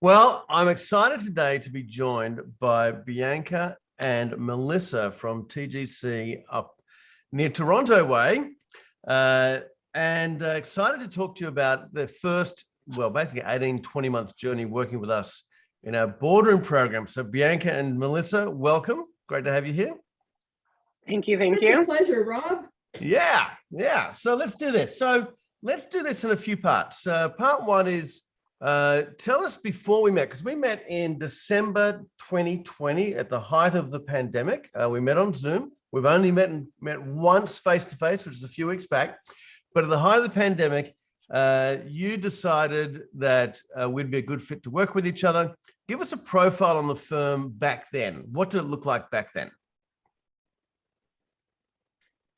Well, I'm excited today to be joined by Bianca and Melissa from TGC up near Toronto way, and excited to talk to you about their first, well, basically 18, 20-month journey working with us in our boardroom program. So Bianca and Melissa, welcome. Great to have you here. Thank you. Thank Such you. a pleasure, Rob. Yeah. So let's do this. In a few parts. Part one is tell us before we met, because we met in December 2020 at the height of the pandemic. We met on Zoom. We've only met once face to face, which is a few weeks back. But at the height of the pandemic, you decided that we'd be a good fit to work with each other. Give us a profile on the firm back then. What did it look like back then?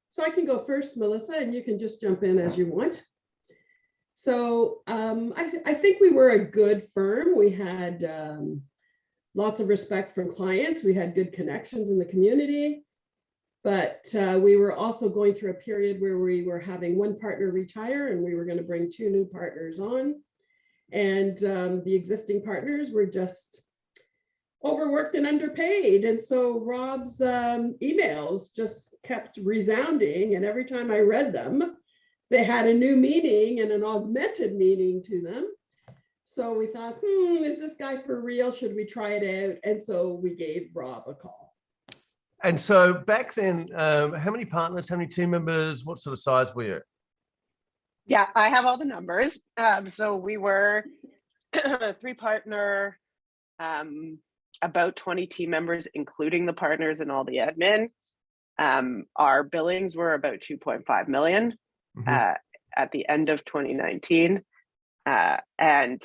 So I can go first, Melissa, and you can just jump in as you want. So I think we were a good firm. We had lots of respect from clients. We had good connections in the community, but we were also going through a period where we were having one partner retire and we were going to bring two new partners on. And the existing partners were just overworked and underpaid. And so Rob's emails just kept resounding. And every time I read them, they had a new meaning and an augmented meaning to them. So we thought, is this guy for real? Should we try it out? And so we gave Rob a call. And so back then, how many partners, how many team members, what sort of size were you? Yeah, I have all the numbers. So we were three partner, about 20 team members, including the partners and all the admin. Our billings were about 2.5 million at the end of 2019. And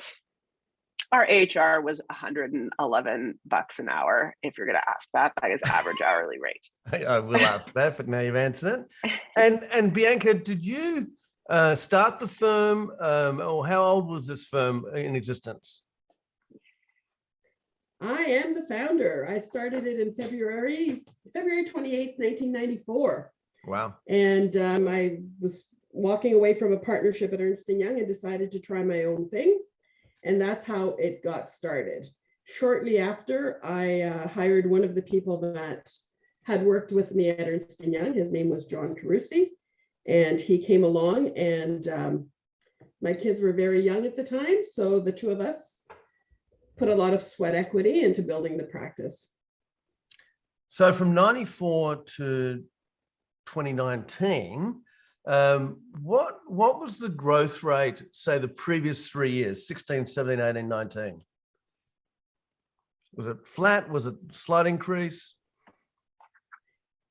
our HR was $111 an hour. If you're going to ask that, that is average hourly rate. I will ask that, but now you've answered it. And Bianca, did you start the firm, or how old was this firm in existence? I am the founder. I started it in February 28th, 1994. Wow. And I was walking away from a partnership at Ernst & Young and decided to try my own thing. And that's how it got started. Shortly after, I hired one of the people that had worked with me at Ernst & Young. His name was John Carusi. And he came along, and my kids were very young at the time. So the two of us put a lot of sweat equity into building the practice. So from 94 to 2019, what was the growth rate, say the previous 3 years, 16, 17, 18, 19? Was it flat? Was it a slight increase?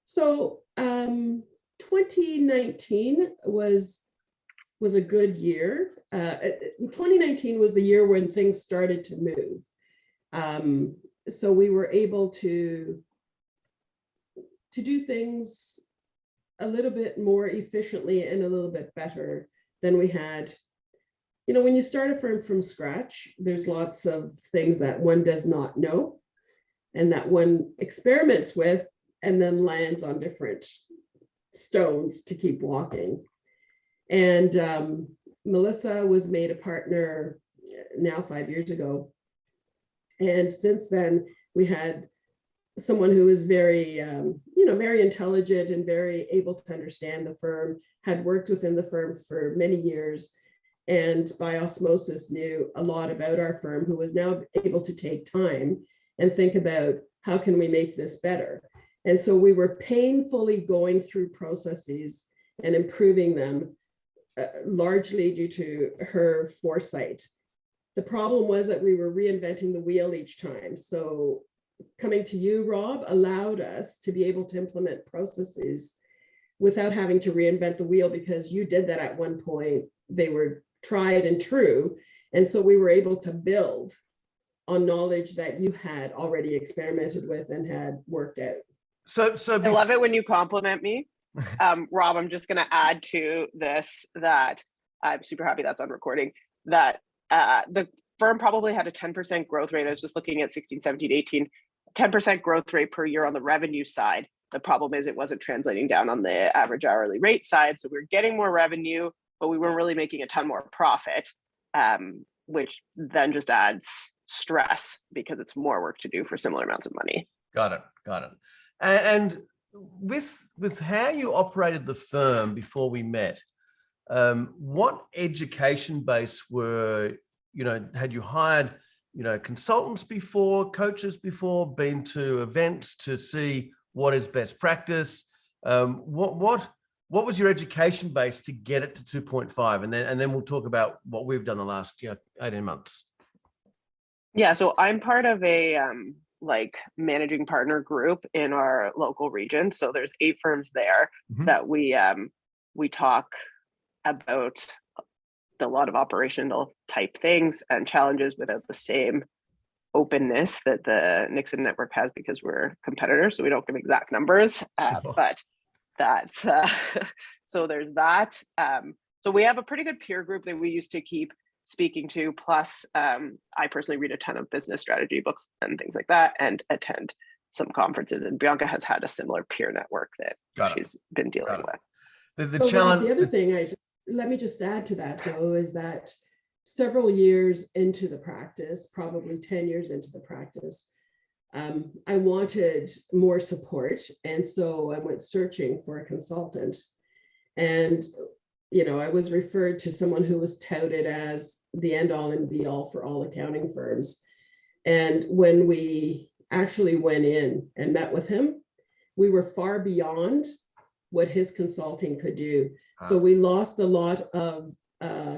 So 2019 was a good year. 2019 was the year when things started to move. So we were able to do things a little bit more efficiently and a little bit better than we had. You know, when you start a firm from scratch, there's lots of things that one does not know and that one experiments with and then lands on different stones to keep walking. And Melissa was made a partner now 5 years ago. And since then, we had someone who was very, very intelligent and very able to understand the firm, had worked within the firm for many years, and by osmosis knew a lot about our firm, who was now able to take time and think about how can we make this better. And so we were painfully going through processes and improving them, largely due to her foresight. The problem was that we were reinventing the wheel each time. So coming to you, Rob, allowed us to be able to implement processes without having to reinvent the wheel, because you did that at one point. They were tried and true. And so we were able to build on knowledge that you had already experimented with and had worked out. So I love it when you compliment me. Rob, I'm just going to add to this that I'm super happy that's on recording, that the firm probably had a 10% growth rate. I was just looking at 16, 17, 18, 10% growth rate per year on the revenue side. The problem is it wasn't translating down on the average hourly rate side. So we were getting more revenue, but we weren't really making a ton more profit, which then just adds stress because it's more work to do for similar amounts of money. Got it. Got it. And with how you operated the firm before we met, what education base were, had you hired, consultants before, coaches before, been to events to see what is best practice? What was your education base to get it to 2.5? And then we'll talk about what we've done the last 18 months. Yeah, so I'm part of a like managing partner group in our local region. So there's 8 firms there that we talk about a lot of operational type things and challenges without the same openness that the Nixon network has, because we're competitors, so we don't give exact numbers. Sure. But that's so there's that. So we have a pretty good peer group that we used to keep speaking to. Plus, I personally read a ton of business strategy books and things like that, and attend some conferences. And Bianca has had a similar peer network that she's been dealing with. The challenge. The other thing let me just add to that, though, is that several years into the practice, probably 10 years into the practice, I wanted more support. And so I went searching for a consultant. And, I was referred to someone who was touted as the end all and be all for all accounting firms. And when we actually went in and met with him, we were far beyond what his consulting could do. So we lost a lot of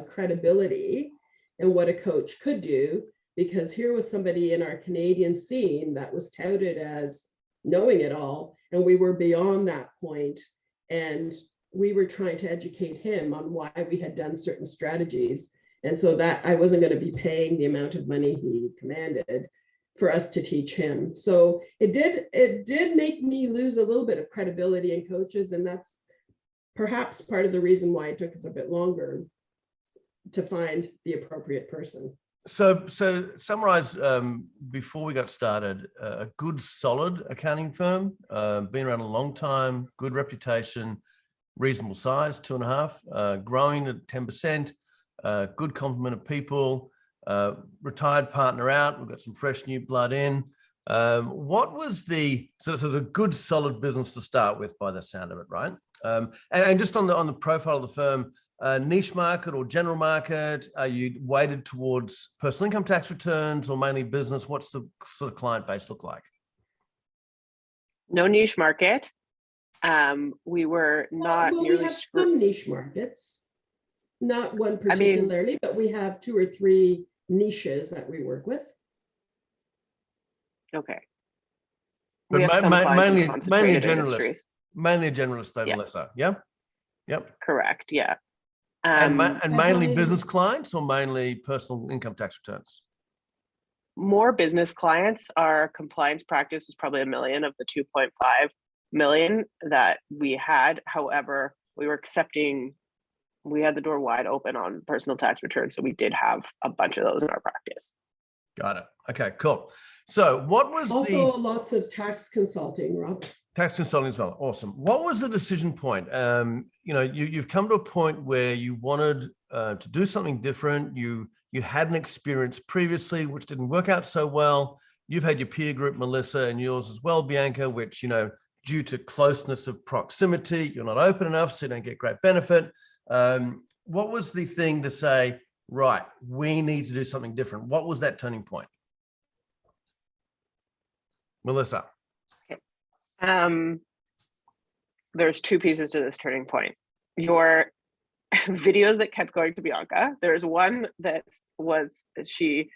credibility in what a coach could do, because here was somebody in our Canadian scene that was touted as knowing it all, and we were beyond that point. And we were trying to educate him on why we had done certain strategies. And so that I wasn't going to be paying the amount of money he commanded for us to teach him. So it did make me lose a little bit of credibility in coaches. And that's perhaps part of the reason why it took us a bit longer to find the appropriate person. So summarize, before we got started, a good solid accounting firm, been around a long time, good reputation, reasonable size, 2.5, growing at 10%, good complement of people, retired partner out, we've got some fresh new blood in. What was so this is a good solid business to start with by the sound of it, right? And just on the profile of the firm, niche market or general market, are you weighted towards personal income tax returns or mainly business? What's the sort of client base look like? No niche market. We were not well, nearly we have some niche markets, not one particularly, but we have 2 or 3 niches that we work with. Okay. But we have some clients in mainly concentrated generalist, industries. mainly a generalist, though, Yeah. Melissa. Yeah. Yep. Correct. Yeah. And mainly find- business clients or mainly personal income tax returns? More business clients. Our compliance practice is probably $1 million of the 2.5 million that we had. However, we had the door wide open on personal tax returns. So we did have a bunch of those in our practice. Got it. Okay, cool. So what was also lots of tax consulting, Rob? Tax consulting as well. Awesome. What was the decision point? You've come to a point where you wanted to do something different. You had an experience previously, which didn't work out so well. You've had your peer group, Melissa, and yours as well, Bianca, which, due to closeness of proximity, you're not open enough, so you don't get great benefit. What was the thing to say, right, we need to do something different? What was that turning point? Melissa. There's 2 pieces to this turning point. Your videos that kept going to Bianca. There's one that was she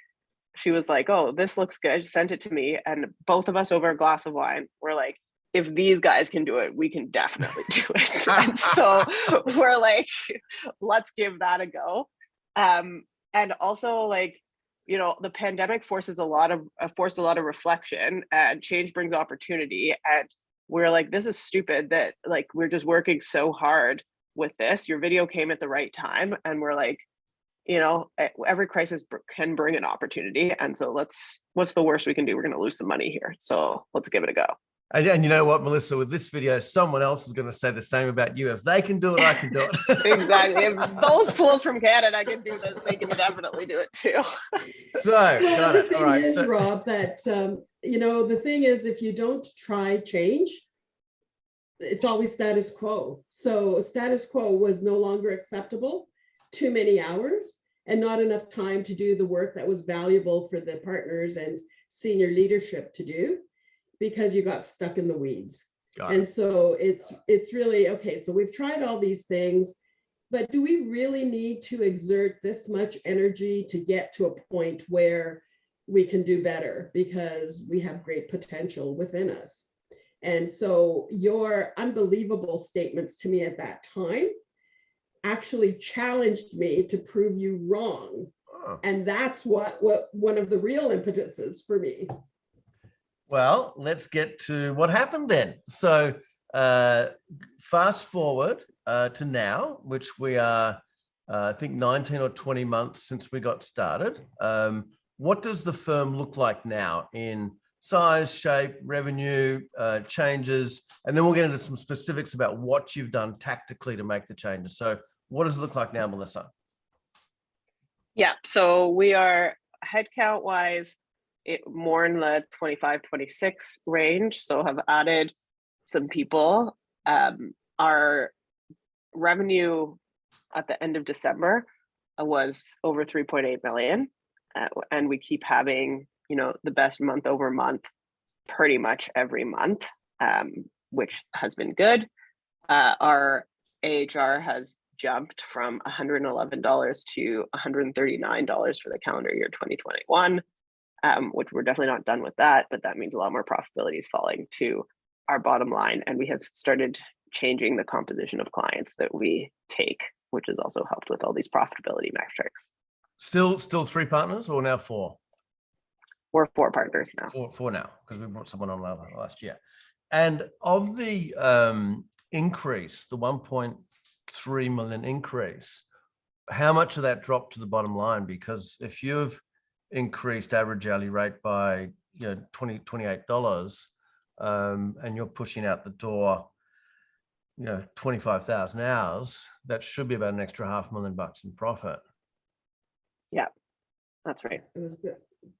was like, "Oh, this looks good." Sent it to me, and both of us over a glass of wine were like, "If these guys can do it, we can definitely do it." And so we're like, "Let's give that a go." And also, the pandemic forced a lot of reflection, and change brings opportunity. And we're like, this is stupid that we're just working so hard with this. Your video came at the right time, and we're like, every crisis can bring an opportunity. And so what's the worst we can do? We're going to lose some money here. So let's give it a go. And you know what, Melissa, with this video, someone else is going to say the same about you. If they can do it, I can do it. Exactly. If those fools from Canada can do this, they can definitely do it too. So, Well, got the it. thing All right. is, So, Rob, that the thing is, if you don't try change, it's always status quo. So status quo was no longer acceptable. Too many hours and not enough time to do the work that was valuable for the partners and senior leadership to do, because you got stuck in the weeds. got And it. so it's really okay. So we've tried all these things, but do we really need to exert this much energy to get to a point where we can do better, because we have great potential within us? And so your unbelievable statements to me at that time actually challenged me to prove you wrong. Oh. And that's what one of the real impetuses for me. Well, let's get to what happened then. So fast forward to now, which we are, I think 19 or 20 months since we got started. What does the firm look like now in size, shape, revenue, changes? And then we'll get into some specifics about what you've done tactically to make the changes. So what does it look like now, Melissa? Yeah, so we are headcount wise more in the 25, 26 range. So have added some people. Our revenue at the end of December was over 3.8 million. And we keep having, the best month over month pretty much every month, which has been good. Our AHR has jumped from $111 to $139 for the calendar year 2021, which we're definitely not done with that, but that means a lot more profitability is falling to our bottom line. And we have started changing the composition of clients that we take, which has also helped with all these profitability metrics. Still 3 partners or now 4? We're 4 partners now. Four now, because we brought someone on last year. And of the increase, the 1.3 million increase, how much of that dropped to the bottom line? Because if you've increased average hourly rate by $28, and you're pushing out the door 25,000 hours, that should be about an extra $500,000 in profit. Yeah, that's right. It was a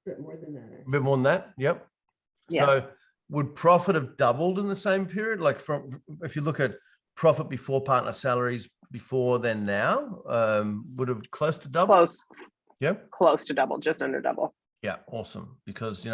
bit more than that. Actually. A bit more than that. Yep. Yeah. So would profit have doubled in the same period? Like if you look at profit before partner salaries before then now, would have close to double? Close. Yep. Close to double, just under double. Yeah, awesome. Because you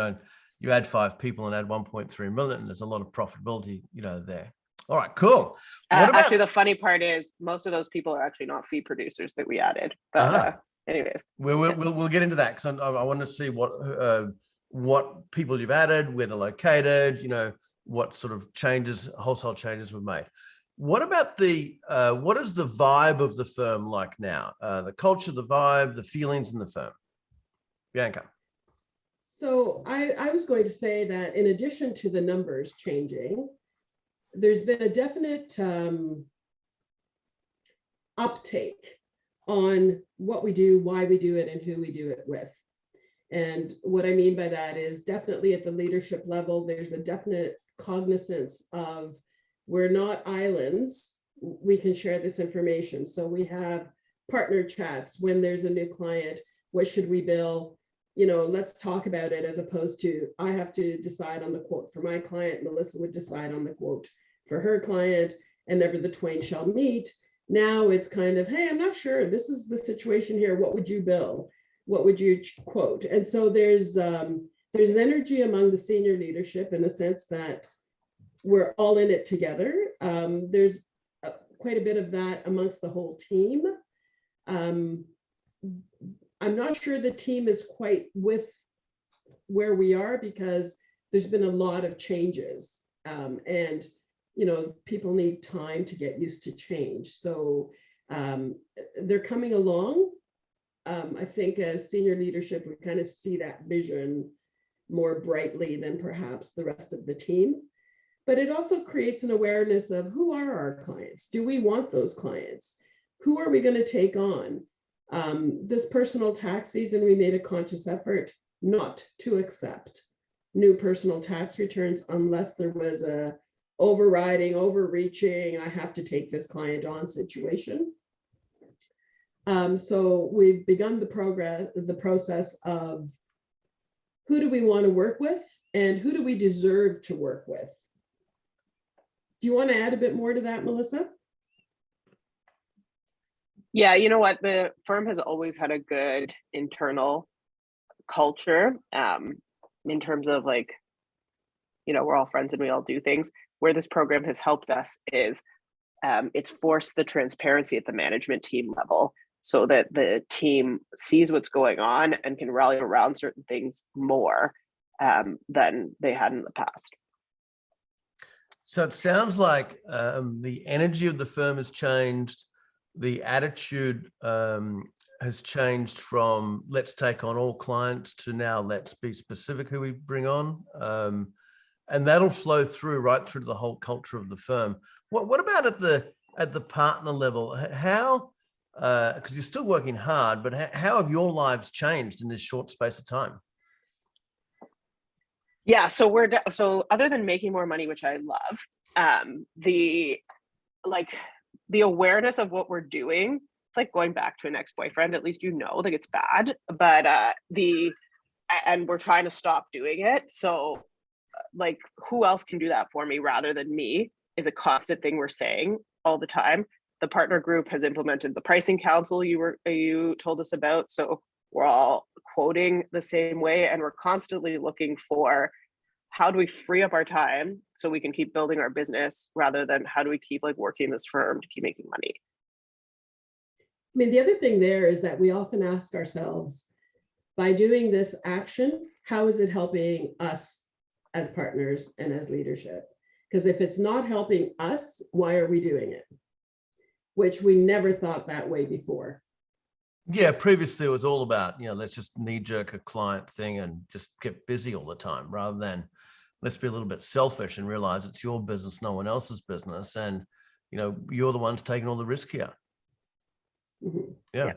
add 5 people and add 1.3 million, there's a lot of profitability, there. All right, cool. Actually, the funny part is most of those people are actually not fee producers that we added. But anyways, we'll get into that, because I want to see what people you've added, where they're located, what sort of changes, wholesale changes we've made. What about what is the vibe of the firm like now? The culture, the vibe, the feelings in the firm. Bianca. So I was going to say that in addition to the numbers changing, there's been a definite uptake on what we do, why we do it, and who we do it with. And what I mean by that is definitely at the leadership level, there's a definite cognizance of we're not islands. We can share this information. So we have partner chats when there's a new client. What should we bill? Let's talk about it, as opposed to I have to decide on the quote for my client. Melissa would decide on the quote for her client, and never the twain shall meet. Now it's kind of, hey, I'm not sure. This is the situation here. What would you bill? What would you quote? And so there's energy among the senior leadership in a sense that we're all in it together. There's quite a bit of that amongst the whole team. I'm not sure the team is quite with where we are, because there's been a lot of changes, and people need time to get used to change. So they're coming along. I think as senior leadership, we kind of see that vision more brightly than perhaps the rest of the team. But it also creates an awareness of who are our clients? Do we want those clients? Who are we going to take on? This personal tax season, we made a conscious effort not to accept new personal tax returns unless there was a overriding, overreaching, I have to take this client on situation. So we've begun the process of who do we want to work with and who do we deserve to work with? Do you want to add a bit more to that, Melissa? Yeah, you know what? The firm has always had a good internal culture in terms of like, you know, we're all friends and we all do things. Where this program has helped us is it's forced the transparency at the management team level so that the team sees what's going on and can rally around certain things more than they had in the past. So it sounds like the energy of the firm has changed. The attitude has changed from let's take on all clients to now let's be specific who we bring on. And that'll flow through right through to the whole culture of the firm. What about at the partner level? How, because you're still working hard, but how have your lives changed in this short space of time? Yeah, so so other than making more money, which I love, the awareness of what we're doing, it's like going back to an ex-boyfriend. At least you know like it's bad, but and we're trying to stop doing it. So like who else can do that for me rather than me is a constant thing we're saying all the time. The partner group has implemented the pricing council you told us about, so we're all quoting the same way, and we're constantly looking for how do we free up our time so we can keep building our business rather than how do we keep like working this firm to keep making money. I mean, the other thing there is that we often ask ourselves, by doing this action, how is it helping us as partners and as leadership? Because if it's not helping us, why are we doing it? Which we never thought that way before. Yeah, previously it was all about, you know, let's just knee-jerk a client thing and just get busy all the time rather than let's be a little bit selfish and realize it's your business, no one else's business. And, you know, you're the ones taking all the risk here. Mm-hmm. Yeah.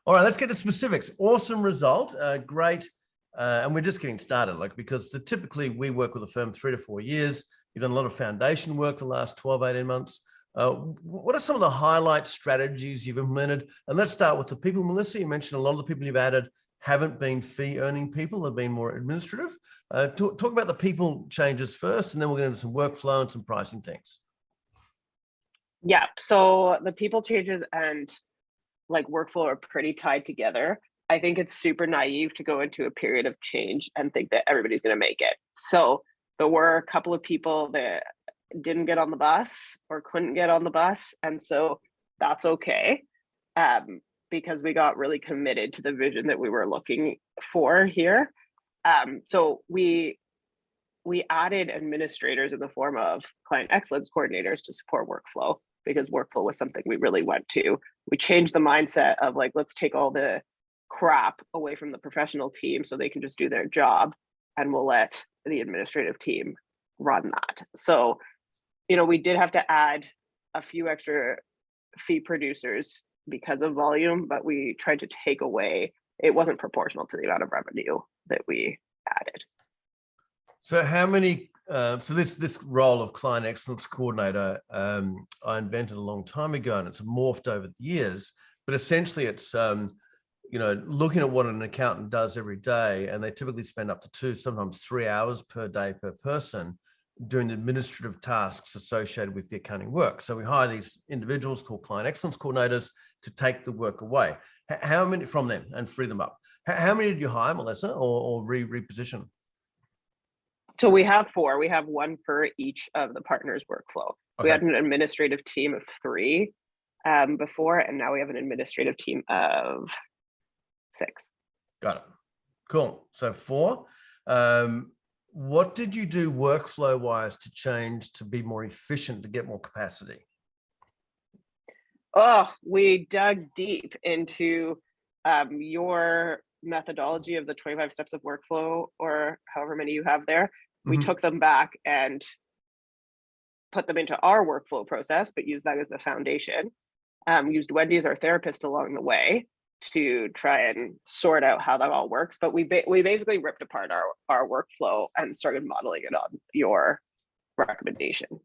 All right, let's get to specifics. Awesome result. Great. And we're just getting started, like, because typically we work with a firm 3 to 4 years. You've done a lot of foundation work the last 12, 18 months. What are some of the highlight strategies you've implemented? And let's start with the people. Melissa, you mentioned a lot of the people you've added haven't been fee earning people, have been more administrative. Talk about the people changes first, and then we're going to do some workflow and some pricing things. Yeah, so the people changes and like workflow are pretty tied together. I think it's super naive to go into a period of change and think that everybody's going to make it. So there were a couple of people that didn't get on the bus or couldn't get on the bus, and so that's okay, because we got really committed to the vision that we were looking for here. So we added administrators in the form of client excellence coordinators to support workflow, because workflow was something we really went to. We changed the mindset of like, let's take all the crap away from the professional team so they can just do their job, and we'll let the administrative team run that. So, you know, we did have to add a few extra fee producers because of volume, but we tried to take away, it wasn't proportional to the amount of revenue that we added. So how many, so this role of client excellence coordinator, I invented a long time ago, and it's morphed over the years, but essentially it's, you know, looking at what an accountant does every day, and they typically spend up to 2, sometimes 3 hours per day per person doing the administrative tasks associated with the accounting work. So we hire these individuals called client excellence coordinators to take the work away. How many from them and free them up? How many did you hire, Melissa, or reposition? So we have 4. We have 1 per each of the partners' workflow. Okay. We had an administrative team of 3 before, and now we have an administrative team of 6. Got it. Cool. So 4. What did you do workflow wise to change to be more efficient, to get more capacity? Oh, we dug deep into your methodology of the 25 steps of workflow, or however many you have there. We took them back and put them into our workflow process, but used that as the foundation. Used Wendy as our therapist along the way. to try and sort out how that all works. But we basically ripped apart our workflow and started modeling it on your recommendation.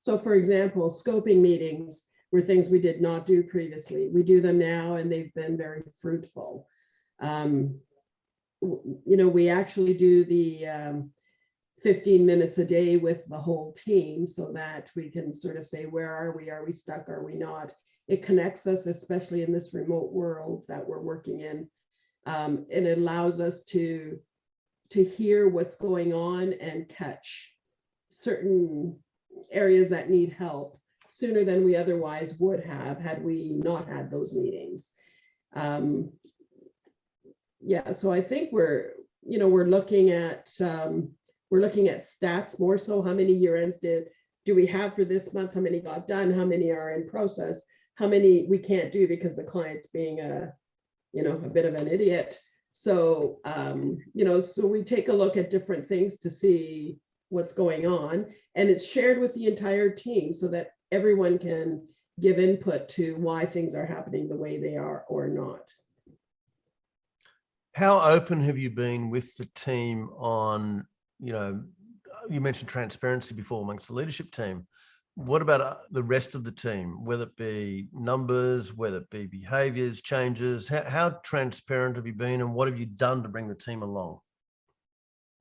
So for example, scoping meetings were things we did not do previously. We do them now and they've been very fruitful. We actually do the 15 minutes a day with the whole team so that we can sort of say, where are we? Are we stuck? Are we not? It connects us, especially in this remote world that we're working in. And it allows us to hear what's going on and catch certain areas that need help sooner than we otherwise would have had we not had those meetings. So I think we're looking at stats more so. How many year ends do we have for this month? How many got done? How many are in process? How many we can't do because the client's being a bit of an idiot. So, so we take a look at different things to see what's going on, and it's shared with the entire team so that everyone can give input to why things are happening the way they are or not. How open have you been with the team on, you mentioned transparency before amongst the leadership team. What about the rest of the team, whether it be numbers, whether it be behaviors, changes? How transparent have you been and what have you done to bring the team along?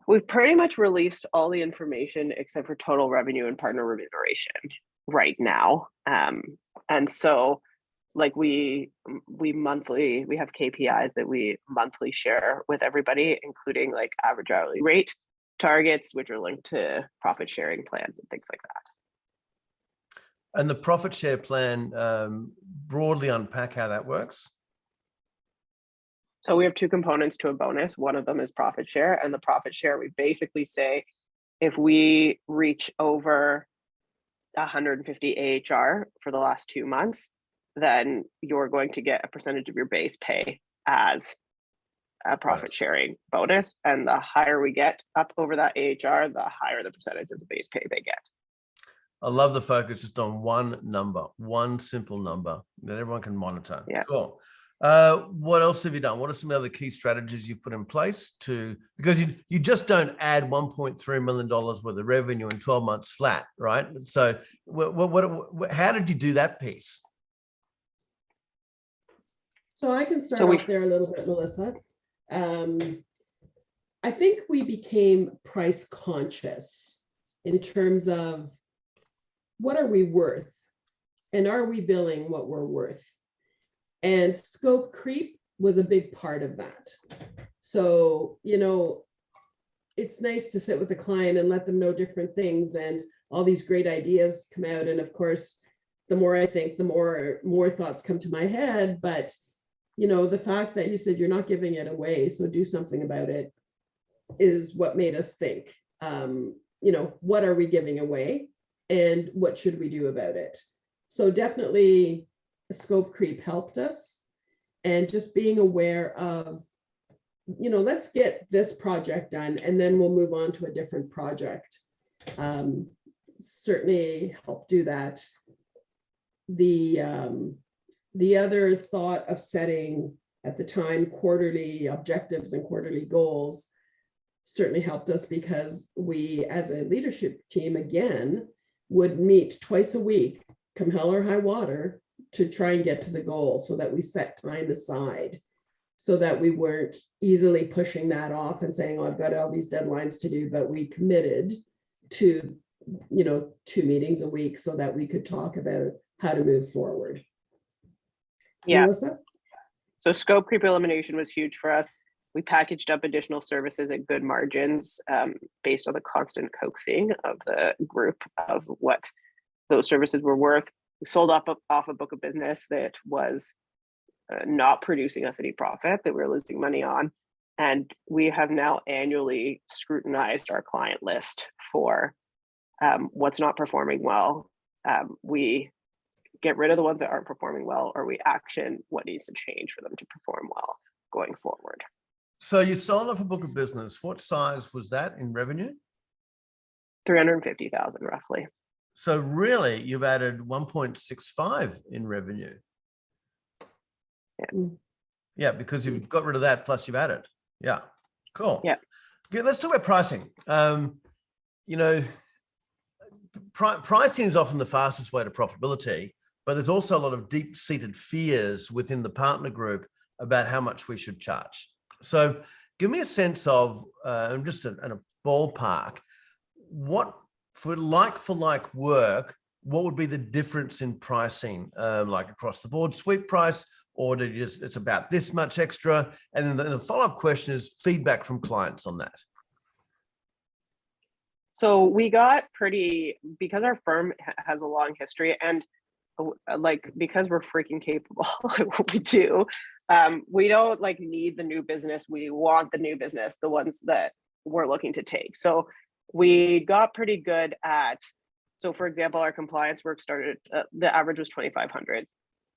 We've pretty much released all the information except for total revenue and partner remuneration right now. And so like we have KPIs that we monthly share with everybody, including like average hourly rate targets, which are linked to profit sharing plans and things like that. And the profit share plan, broadly unpack how that works. So we have two components to a bonus. One of them is profit share, and the profit share, we basically say, if we reach over 150 AHR for the last 2 months, then you're going to get a percentage of your base pay as a profit sharing bonus. And the higher we get up over that AHR, the higher the percentage of the base pay they get. I love the focus just on one number, one simple number that everyone can monitor. Yeah. Cool. What else have you done? What are some other key strategies you've put in place because you just don't add $1.3 million worth of revenue in 12 months flat, right? So how did you do that piece? So I can start off there a little bit, Melissa. I think we became price conscious in terms of what are we worth and are we billing what we're worth? And scope creep was a big part of that. So, it's nice to sit with a client and let them know different things and all these great ideas come out. And of course, the more I think, the more thoughts come to my head. But, the fact that you said you're not giving it away, so do something about it, is what made us think, what are we giving away and what should we do about it? So definitely scope creep helped us, and just being aware of, let's get this project done and then we'll move on to a different project. Certainly helped do that. The other thought of setting at the time quarterly objectives and quarterly goals certainly helped us, because we as a leadership team again would meet twice a week, come hell or high water, to try and get to the goal, so that we set time aside so that we weren't easily pushing that off and saying, oh, I've got all these deadlines to do, but we committed to 2 meetings a week so that we could talk about how to move forward. Yeah. Melissa? So scope creep elimination was huge for us. We packaged up additional services at good margins based on the constant coaxing of the group of what those services were worth. We sold off a book of business that was not producing us any profit, that we were losing money on. And we have now annually scrutinized our client list for what's not performing well. We get rid of the ones that aren't performing well, or we action what needs to change for them to perform well going forward. So you sold off a book of business. What size was that in revenue? 350,000 roughly. So really you've added 1.65 in revenue. Yeah, because you've got rid of that, plus you've added. Yeah, cool. Yeah. Okay, let's talk about pricing. You know, pricing is often the fastest way to profitability, but there's also a lot of deep-seated fears within the partner group about how much we should charge. So give me a sense of, just in a ballpark, what for like work, what would be the difference in pricing, like across the board, suite price, or did you just, it's about this much extra? And then the follow-up question is feedback from clients on that. So we got because our firm has a long history, and like, because we're freaking capable at what we do, we don't like need the new business. We want the new business, the ones that we're looking to take. So we got pretty good at, so for example, our compliance work started, the average was 2,500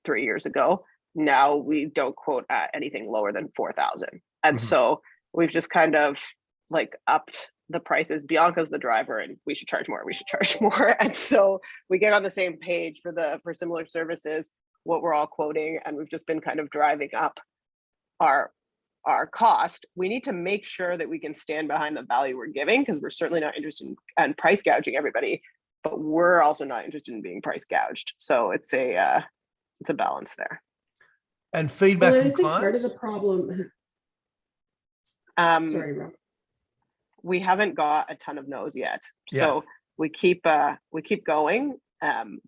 3 years ago. Now we don't quote at anything lower than 4,000. And so we've just kind of like upped the prices. Bianca's the driver and we should charge more. And so we get on the same page for similar services, what we're all quoting. And we've just been kind of driving up our cost. We need to make sure that we can stand behind the value we're giving, because we're certainly not interested in price gouging everybody, but we're also not interested in being price gouged. So it's a balance there. And feedback Well, from I think clients? part of the problem. Sorry, Rob. We haven't got a ton of no's yet. Yeah. So we keep going.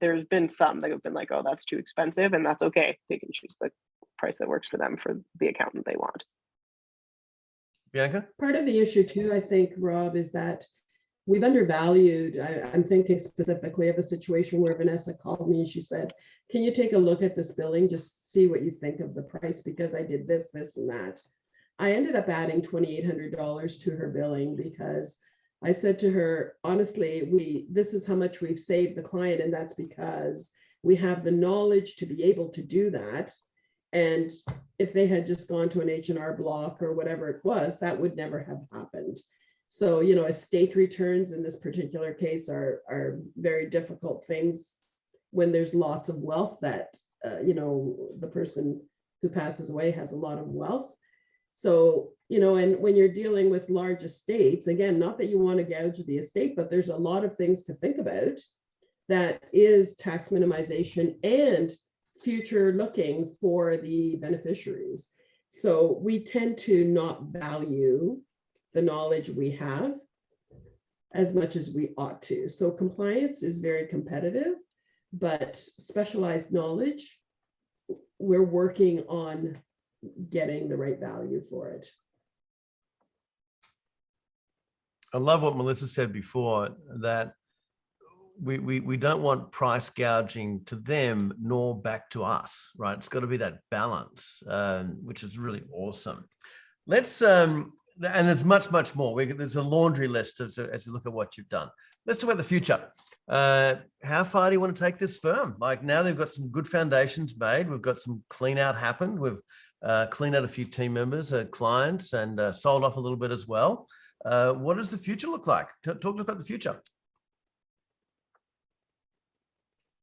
There's been some that have been like, oh, that's too expensive, and that's okay. They can choose the price that works for them for the accountant they want. Bianca? Part of the issue too, I think, Rob, is that we've undervalued. I'm thinking specifically of a situation where Vanessa called me and she said, can you take a look at this billing, just see what you think of the price, because I did this, and that. I ended up adding $2,800 to her billing because I said to her, honestly, this is how much we've saved the client, and that's because we have the knowledge to be able to do that. And if they had just gone to an H&R Block or whatever it was, that would never have happened. So, estate returns in this particular case are very difficult things when there's lots of wealth that, the person who passes away has a lot of wealth. So, and when you're dealing with large estates, again, not that you want to gouge the estate, but there's a lot of things to think about. That is tax minimization and future looking for the beneficiaries. So we tend to not value the knowledge we have as much as we ought to. So compliance is very competitive, but specialized knowledge, we're working on getting the right value for it. I love what Melissa said before, that we don't want price gouging to them nor back to us, right? It's got to be that balance, which is really awesome. Let's and there's much more. There's a laundry list as we look at what you've done. Let's talk about the future. How far do you want to take this firm? Like, now they've got some good foundations made. We've got some clean out happened. We've cleaned out a few team members, clients, and sold off a little bit as well. What does the future look like? Talk to us about the future.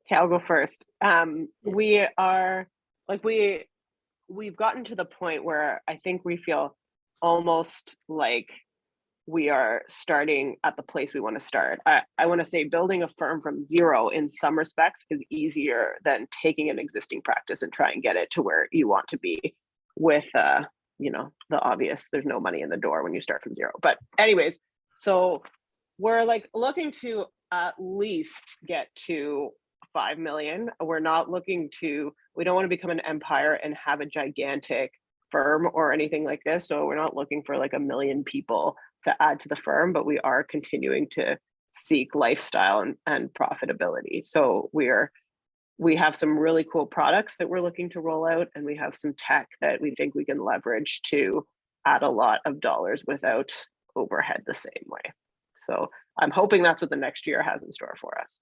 Okay, I'll go first. We are like, we've gotten to the point where I think we feel almost like we are starting at the place we want to start. I want to say building a firm from zero in some respects is easier than taking an existing practice and try and get it to where you want to be with, the obvious, there's no money in the door when you start from zero. But anyways, so we're like looking to at least get to 5 million. We don't want to become an empire and have a gigantic firm or anything like this. So we're not looking for like 1 million people to add to the firm, but we are continuing to seek lifestyle and profitability. So we have some really cool products that we're looking to roll out, and we have some tech that we think we can leverage to add a lot of dollars without overhead the same way. So I'm hoping that's what the next year has in store for us.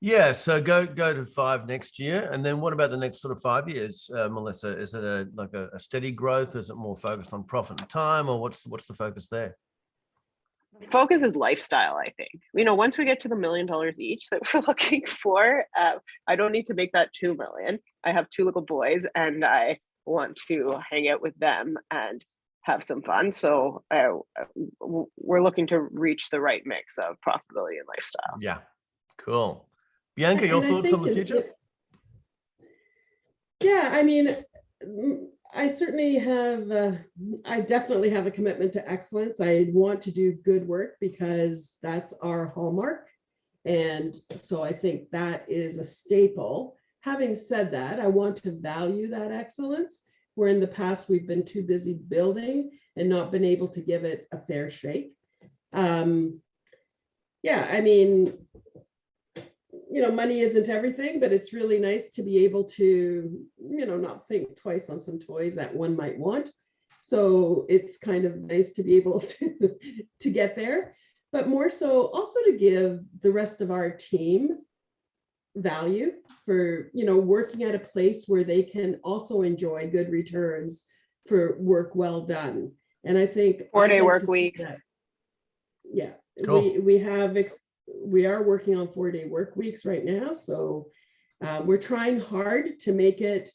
Yeah, so go to 5 next year, and then what about the next sort of 5 years, Melissa? Is it a steady growth? Is it more focused on profit and time, or what's the focus there? Focus is lifestyle, I think. Once we get to the $1 million each that we're looking for, I don't need to make that 2 million. I have 2 little boys, and I want to hang out with them and have some fun. So we're looking to reach the right mix of profitability and lifestyle. Yeah, cool. Bianca, your And I thoughts on the think future? Yeah, I mean, I certainly have, I definitely have a commitment to excellence. I want to do good work because that's our hallmark. And so I think that is a staple. Having said that, I want to value that excellence, where in the past we've been too busy building and not been able to give it a fair shake. Yeah, I mean, money isn't everything, but it's really nice to be able to, not think twice on some toys that one might want. So it's kind of nice to be able to get there, but more so also to give the rest of our team value for, working at a place where they can also enjoy good returns for work well done. And I think 4-day work weeks. Yeah, Cool. we are working on 4-day work weeks right now. So we're trying hard to make it,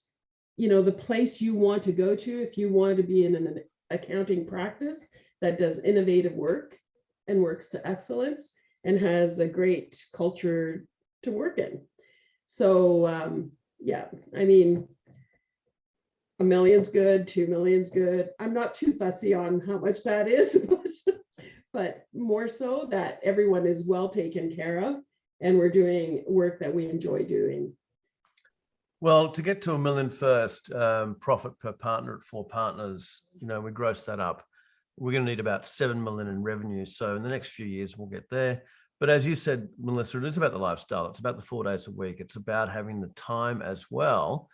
the place you want to go to if you want to be in an accounting practice that does innovative work and works to excellence and has a great culture to work in. So yeah, I mean, $1 million's good, 2 million's good. I'm not too fussy on how much that is, but more so that everyone is well taken care of and we're doing work that we enjoy doing. Well, to get to $1 million first, profit per partner at 4 partners, we gross that up. We're going to need about 7 million in revenue. So in the next few years, we'll get there. But as you said, Melissa, it is about the lifestyle. It's about the 4 days a week. It's about having the time as well.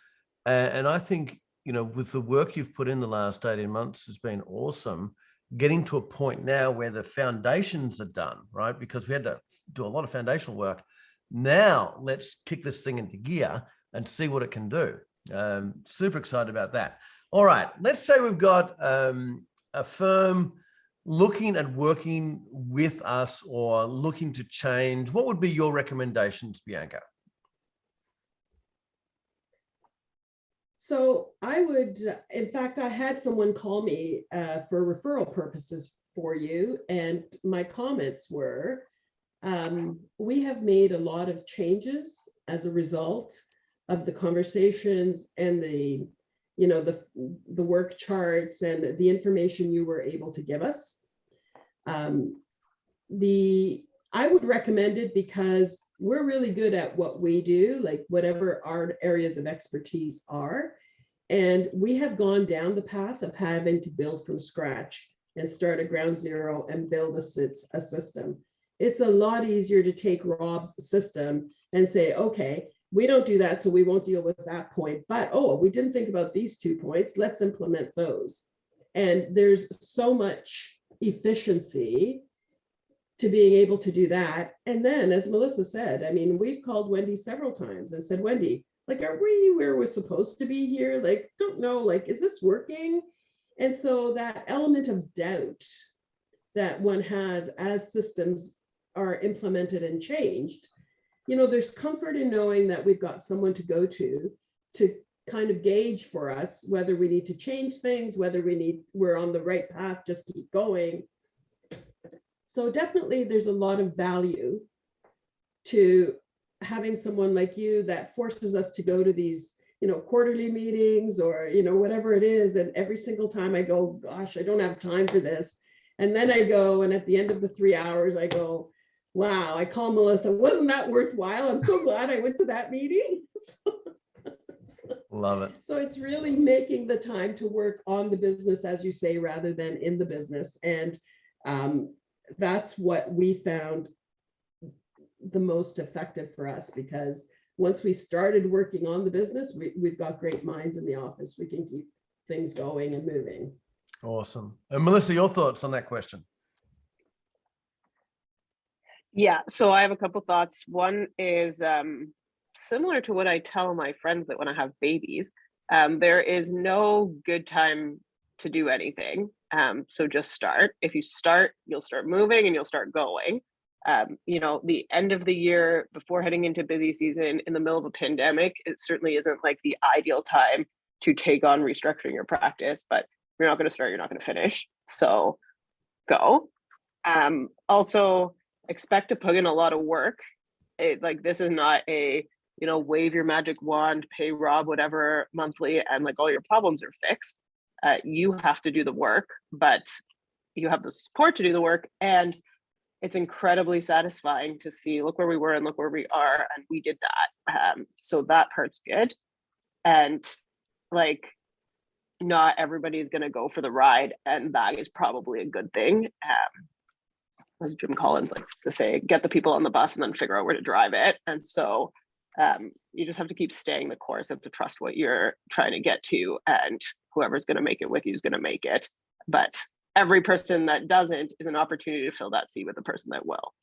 And I think, with the work you've put in the last 18 months has been awesome. Getting to a point now where the foundations are done, right? Because we had to do a lot of foundational work. Now let's kick this thing into gear and see what it can do. Super excited about that. All right, let's say we've got a firm looking at working with us or looking to change. What would be your recommendations, Bianca? So I would, in fact, I had someone call me for referral purposes for you. And my comments were, we have made a lot of changes as a result of the conversations and the work charts and the information you were able to give us. I would recommend it because we're really good at what we do, like whatever our areas of expertise are. And we have gone down the path of having to build from scratch and start at ground zero and build a system. It's a lot easier to take Rob's system and say, okay, we don't do that, so we won't deal with that point. But, we didn't think about these 2 points. Let's implement those. And there's so much efficiency to being able to do that. And then, as Melissa said, I mean, we've called Wendy several times and said, Wendy, like, are we where we're supposed to be here? Like, don't know, like, is this working? And so that element of doubt that one has as systems are implemented and changed, there's comfort in knowing that we've got someone to go to kind of gauge for us whether we need to change things, whether we're on the right path, just keep going. So definitely there's a lot of value to having someone like you that forces us to go to these, quarterly meetings or, whatever it is. And every single time I go, gosh, I don't have time for this. And then I go, and at the end of the 3 hours, I go, wow, I call Melissa, wasn't that worthwhile? I'm so glad I went to that meeting. Love it. So it's really making the time to work on the business, as you say, rather than in the business. And that's what we found the most effective for us, because once we started working on the business, we've got great minds in the office. We can keep things going and moving. Awesome. And Melissa, your thoughts on that question? Yeah, so I have a couple thoughts. One is similar to what I tell my friends that when I have babies, there is no good time to do anything. So just start. If you start, you'll start moving and you'll start going. The end of the year before heading into busy season in the middle of a pandemic, it certainly isn't like the ideal time to take on restructuring your practice, but you're not going to start, you're not going to finish. So go. Also expect to put in a lot of work. This is not a, wave your magic wand, pay Rob whatever monthly and like all your problems are fixed. You have to do the work, but you have the support to do the work. And it's incredibly satisfying to see, look where we were and look where we are. And we did that. So that part's good. And like, not everybody is going to go for the ride. And that is probably a good thing. As Jim Collins likes to say, get the people on the bus and then figure out where to drive it. And so you just have to keep staying the course, have to trust what you're trying to get to, and whoever's going to make it with you is going to make it. But every person that doesn't is an opportunity to fill that seat with the person that will.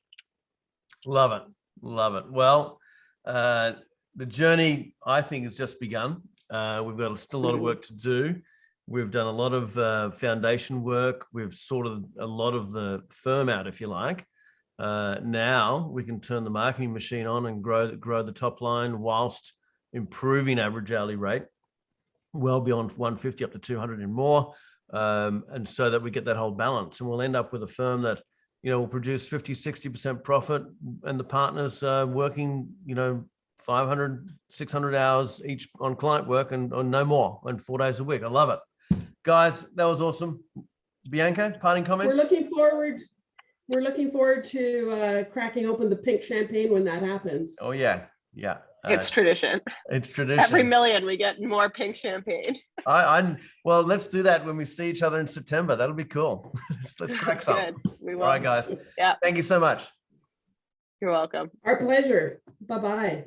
Love it. Love it. Well, the journey, I think, has just begun. We've got still a lot of work to do. We've done a lot of foundation work. We've sorted a lot of the firm out, if you like. Now we can turn the marketing machine on and grow the top line whilst improving average hourly rate well beyond 150 up to 200 and more. And so that we get that whole balance, and we'll end up with a firm that, will produce 50-60% profit, and the partners working, 500, 600 hours each on client work and no more, and 4 days a week. I love it. Guys, that was awesome. Bianca, parting comments? We're looking forward to cracking open the pink champagne when that happens. Oh yeah. Yeah. It's tradition. It's tradition. Every million we get more pink champagne. Well, let's do that when we see each other in September. That'll be cool. Let's crack some. We will. All right, guys. Yeah. Thank you so much. You're welcome. Our pleasure. Bye-bye.